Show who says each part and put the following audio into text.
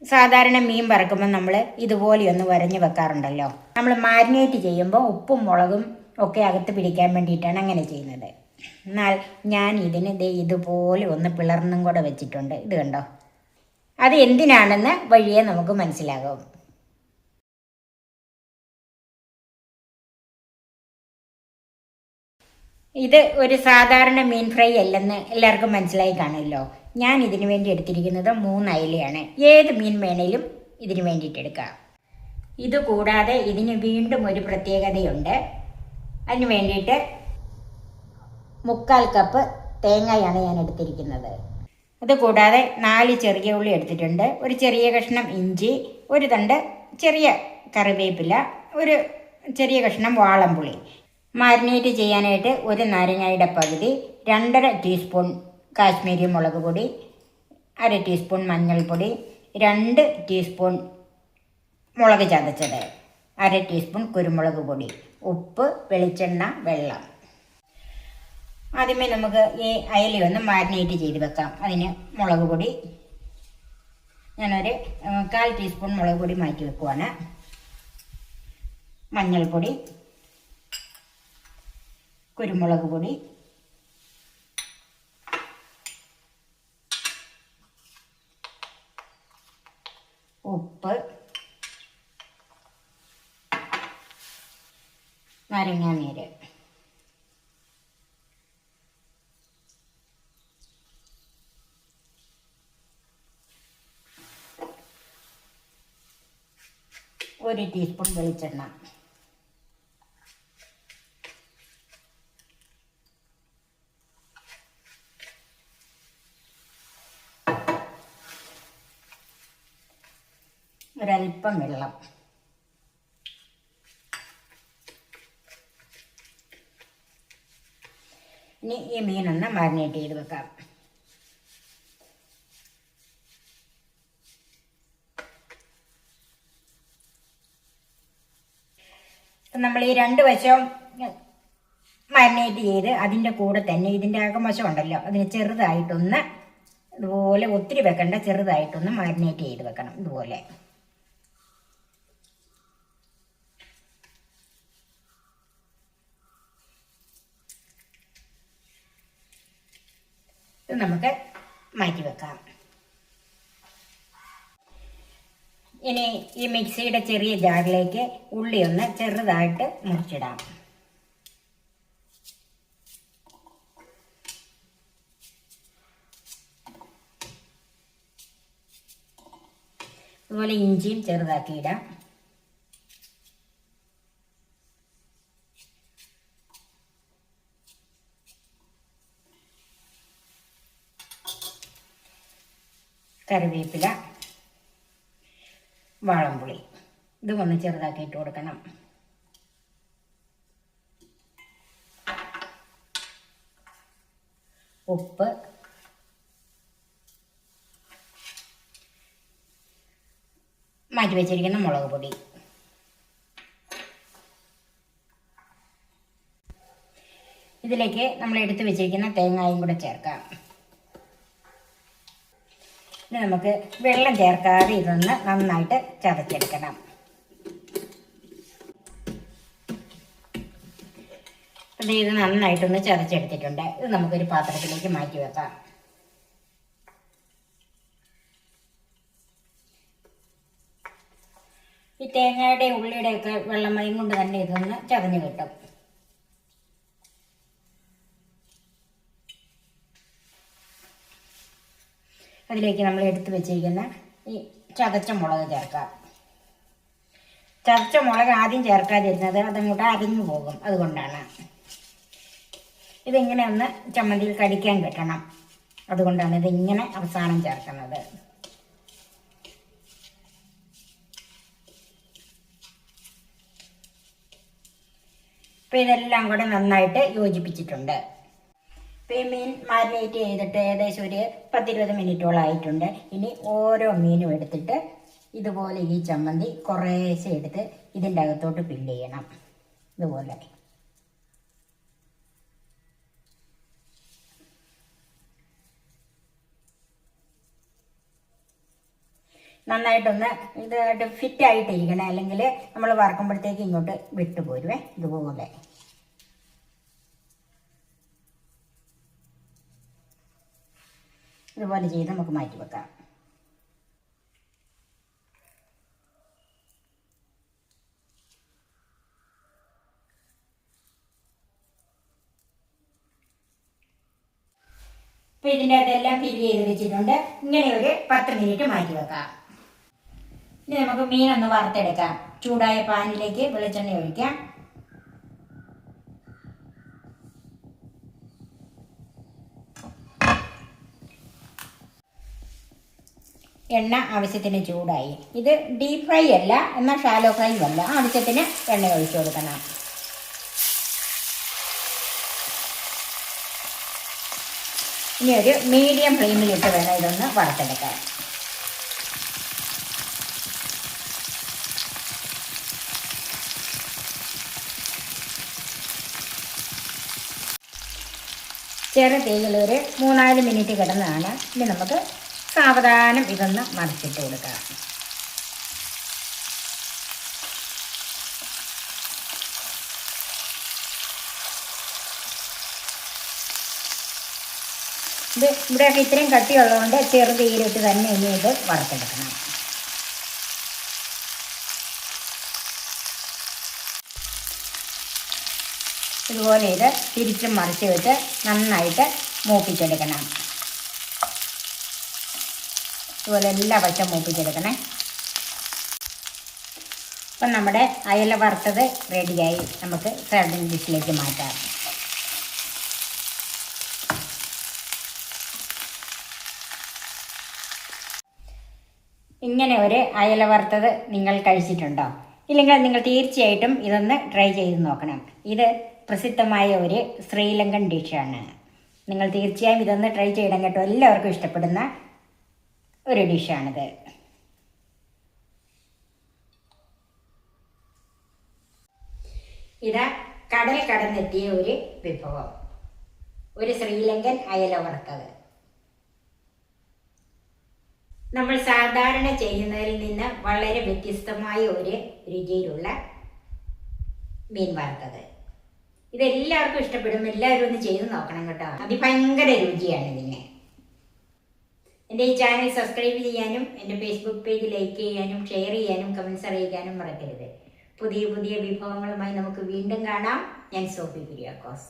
Speaker 1: സാധാരണ മീൻ വറക്കുമ്പോൾ നമ്മൾ ഇതുപോലെയൊന്ന് വരഞ്ഞ് വെക്കാറുണ്ടല്ലോ. നമ്മൾ മാരിനേറ്റ് ചെയ്യുമ്പോൾ ഉപ്പും മുളകും ഒക്കെ അകത്ത് പിടിക്കാൻ വേണ്ടിയിട്ടാണ് അങ്ങനെ ചെയ്യുന്നത്. എന്നാൽ ഞാൻ ഇതിന് ഇതുപോലെ ഒന്ന് പിളർന്നും കൂടെ വെച്ചിട്ടുണ്ട്. ഇത് കണ്ടോ? അത് എന്തിനാണെന്ന് വഴിയെ നമുക്ക് മനസ്സിലാകും. ഇത് ഒരു സാധാരണ മീൻ ഫ്രൈ അല്ലെന്ന് എല്ലാവർക്കും മനസ്സിലായി കാണുമല്ലോ. ഞാൻ ഇതിനു വേണ്ടി എടുത്തിരിക്കുന്നത് 3 അയിലയാണ്. ഏത് മീൻ വേണേലും ഇതിന് വേണ്ടിയിട്ട് എടുക്കാം. ഇതുകൂടാതെ ഇതിന് വീണ്ടും ഒരു പ്രത്യേകതയുണ്ട്. അതിന് വേണ്ടിയിട്ട് 3/4 കപ്പ് തേങ്ങയാണ് ഞാൻ എടുത്തിരിക്കുന്നത്. അതുകൂടാതെ 4 ചെറിയ ഉള്ളി എടുത്തിട്ടുണ്ട്, ഒരു ചെറിയ കഷ്ണം ഇഞ്ചി, ഒരു തണ്ട് ചെറിയ കറിവേപ്പില, ഒരു ചെറിയ കഷ്ണം വാളംപുളി. മാരിനേറ്റ് ചെയ്യാനായിട്ട് ഒരു നാരങ്ങയുടെ പകുതി, 2.5 ടീസ്പൂൺ കാശ്മീരി മുളക് പൊടി, 1/2 ടീസ്പൂൺ മഞ്ഞൾപ്പൊടി, 2 ടീസ്പൂൺ മുളക് ചതച്ചത്, 1/2 ടീസ്പൂൺ കുരുമുളക് പൊടി, ഉപ്പ്, വെളിച്ചെണ്ണ, വെള്ളം. ആദ്യമേ നമുക്ക് ഈ അയലയൊന്ന് മാരിനേറ്റ് ചെയ്ത് വെക്കാം. അതിന് മുളക് പൊടി ഞാനൊരു 1/4 ടീസ്പൂൺ മുളക് പൊടി മാറ്റി വെക്കുവാണ്. മഞ്ഞൾപ്പൊടി, കുരുമുളക് പൊടി, ഉപ്പ്, നാരങ്ങാനീര്. ഒരു ടീസ്പൂൺ വെളിച്ചെണ്ണ. ഒരൽപ്പം വെള്ളം. ഇനി ഈ മീനൊന്ന് മാരിനേറ്റ് ചെയ്ത് വെക്കാം. നമ്മൾ ഈ 2 വശവും മാരിനേറ്റ് ചെയ്ത് അതിൻ്റെ കൂടെ തന്നെ ഇതിൻ്റെ അകംവശം ഉണ്ടല്ലോ, അതിന് ചെറുതായിട്ടൊന്ന് ഇതുപോലെ, ഒത്തിരി വെക്കണ്ട, ചെറുതായിട്ടൊന്ന് മാരിനേറ്റ് ചെയ്ത് വെക്കണം. ഇതുപോലെ ഇത് നമുക്ക് മാറ്റി വെക്കാം. ഇനി ഈ മിക്സിയുടെ ചെറിയ ജാറിലേക്ക് ഉള്ളി ഒന്ന് ചെറുതായിട്ട് മുറിച്ചിടാം. അതുപോലെ ഇഞ്ചിയും ചെറുതാക്കി ഇടാം. കറിവേപ്പില, വാളംപുളി, ഇത് ഒന്ന് ചെറുതാക്കി ഇട്ട് കൊടുക്കണം. ഉപ്പ്, മാറ്റി വെച്ചിരിക്കുന്ന മുളക് പൊടി. ഇതിലേക്ക് നമ്മൾ എടുത്തു വെച്ചിരിക്കുന്ന തേങ്ങായും കൂടെ ചേർക്കാം. ഇനി നമുക്ക് വെള്ളം ചേർക്കാതെ ഇതൊന്ന് നന്നായിട്ട് ചതച്ചെടുക്കണം. ഇത് നന്നായിട്ടൊന്ന് ചതച്ചെടുത്തിട്ടുണ്ട്. ഇത് നമുക്കൊരു പാത്രത്തിലേക്ക് മാറ്റി വെക്കാം. ഈ തേങ്ങയുടെ ഉള്ളിയുടെയൊക്കെ വെള്ളമയം കൊണ്ട് തന്നെ ഇതൊന്ന് ചതഞ്ഞ് കിട്ടും. അതിലേക്ക് നമ്മൾ എടുത്ത് വെച്ചിരിക്കുന്ന ഈ ചതച്ച മുളക് ചേർക്കാം. ചതച്ച മുളക് ആദ്യം ചേർക്കാതിരുന്നത് അതങ്ങോട്ട് അരിഞ്ഞു പോകും, അതുകൊണ്ടാണ്. ഇതിങ്ങനെ ഒന്ന് ചമ്മന്തിയിൽ കടിക്കാൻ കിട്ടണം, അതുകൊണ്ടാണ് ഇതിങ്ങനെ അവസാനം ചേർക്കുന്നത്. അപ്പോൾ ഇതെല്ലാം കൂടെ നന്നായിട്ട് യോജിപ്പിച്ചിട്ടുണ്ട്. ഇപ്പോൾ ഈ മീൻ മാരിനേറ്റ് ചെയ്തിട്ട് ഏകദേശം ഒരു 10-20 മിനിറ്റോളം ആയിട്ടുണ്ട്. ഇനി ഓരോ മീനും എടുത്തിട്ട് ഇതുപോലെ ഈ ചമ്മന്തി കുറേശ്ശെ എടുത്ത് ഇതിൻ്റെ അകത്തോട്ട് ഫില്ല് ചെയ്യണം. ഇതുപോലെ നന്നായിട്ടൊന്ന് ഇതായിട്ട് ഫിറ്റായിട്ടിരിക്കണം, അല്ലെങ്കിൽ നമ്മൾ വറക്കുമ്പോഴത്തേക്ക് ഇങ്ങോട്ട് വിട്ടുപോരുവേ. ഇതുപോലെ ഇതുപോലെ ചെയ്ത് നമുക്ക് മാറ്റി വെക്കാം. അപ്പോൾ ഇതിൻ്റെ അകത്തെല്ലാം ഫില്ല് ചെയ്ത് വെച്ചിട്ടുണ്ട്. ഇങ്ങനെ ഒരു 10 മിനിറ്റ് മാറ്റി വെക്കാം. ഇനി നമുക്ക് മീനൊന്ന് വറുത്തെടുക്കാം. ചൂടായ പാനിലേക്ക് വെളിച്ചെണ്ണ ഒഴിക്കാം. എണ്ണ ആവശ്യത്തിന് ചൂടായി. ഇത് ഡീപ് ഫ്രൈ അല്ല, എന്നാൽ ഷാലോ ഫ്രൈയും അല്ല. ആവശ്യത്തിന് എണ്ണ ഒഴിച്ചു കൊടുക്കണം. ഇനി ഒരു മീഡിയം ഫ്ലെയിമിലിട്ട് വേണം ഇതൊന്ന് വറുത്തെടുക്കാൻ. ചെറു തീയിൽ ഒരു 3-4 മിനിറ്റ് കിടന്നതാണ്. ഇനി നമുക്ക് സാവധാനം ഇതൊന്ന് മറിച്ചിട്ട് കൊടുക്കാം. ഇത് ഇവിടെയൊക്കെ ഇത്രയും കട്ടിയുള്ളതുകൊണ്ട് ചെറു തീയിലിട്ട് തന്നെ ഇനി ഇത് വറുത്തെടുക്കണം. ഇതുപോലെ ഇത് തിരിച്ചും മറിച്ച് വെച്ച് നന്നായിട്ട് മൂപ്പിച്ചെടുക്കണം. ഇതുപോലെ എല്ലാ വശം മൂപ്പിച്ചെടുക്കണേ. അപ്പം നമ്മുടെ അയല വറുത്തത് റെഡിയായി. നമുക്ക് സർവിങ് ഡിഷിലേക്ക് മാറ്റാം. ഇങ്ങനെ ഒരു അയല വറുത്തത് നിങ്ങൾ കഴിച്ചിട്ടുണ്ടോ? ഇല്ലെങ്കിൽ നിങ്ങൾ തീർച്ചയായിട്ടും ഇതൊന്ന് ട്രൈ ചെയ്ത് നോക്കണം. ഇത് പ്രസിദ്ധമായ ഒരു ശ്രീലങ്കൻ ഡിഷാണ്. നിങ്ങൾ തീർച്ചയായും ഇതൊന്ന് ട്രൈ ചെയ്യണം കേട്ടോ. എല്ലാവർക്കും ഇഷ്ടപ്പെടുന്ന ഒരു ഡിഷാണിത്. ഇതാ കടൽ കടന്നെത്തിയ ഒരു വിഭവം, ഒരു ശ്രീലങ്കൻ അയല വറുത്തത്. നമ്മൾ സാധാരണ ചെയ്യുന്നതിൽ നിന്ന് വളരെ വ്യത്യസ്തമായ ഒരു രുചിയിലുള്ള മീൻ വറുത്തത്. ഇതെല്ലാവർക്കും ഇഷ്ടപ്പെടും. എല്ലാവരും ഒന്ന് ചെയ്ത് നോക്കണം കേട്ടോ. അതിഭയങ്കര രുചിയാണ് ഇതിന്. എൻ്റെ ഈ ചാനൽ സബ്സ്ക്രൈബ് ചെയ്യാനും എൻ്റെ ഫേസ്ബുക്ക് പേജ് ലൈക്ക് ചെയ്യാനും ഷെയർ ചെയ്യാനും കമൻസ് അറിയിക്കാനും മറക്കരുത്. പുതിയ പുതിയ വിഭവങ്ങളുമായി നമുക്ക് വീണ്ടും കാണാം. ഞാൻ സോഫി കുര്യാക്കോസ്.